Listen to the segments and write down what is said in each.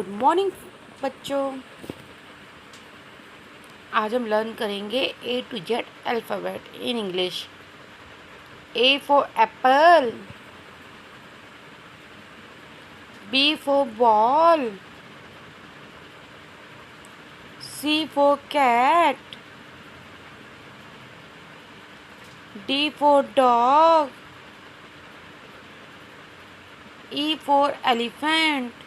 Good morning बच्चों। आज हम लर्न करेंगे A to Z alphabet in English. A for apple, B for ball, C for cat, D for dog, E for elephant,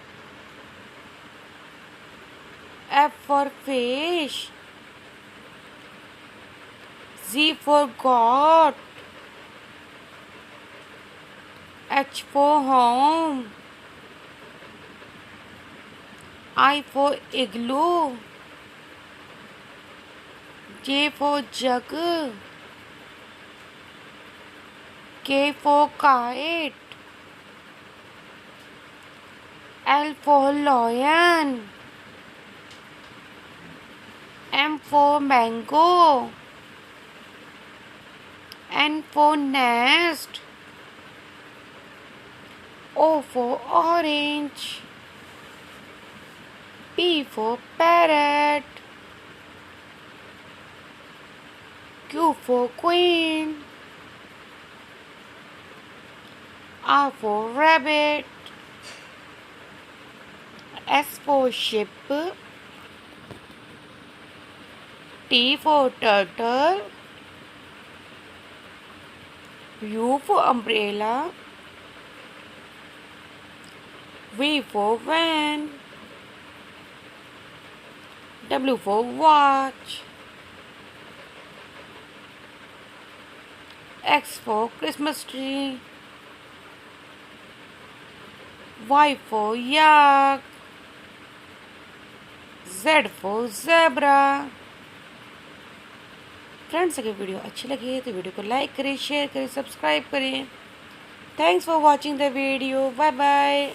F for fish, Z for goat, H for home, I for igloo, J for jug, K for kite, L for lion, M for mango, N for nest, O for orange, P for parrot, Q for queen, R for rabbit, S for ship, T for turtle, U for umbrella, V for van, W for watch, X for Christmas tree, Y for yak, Z for zebra। Friends, अगर video अच्छी लगी तो video को like करें, share करें, subscribe करें। Thanks for watching the video. Bye bye.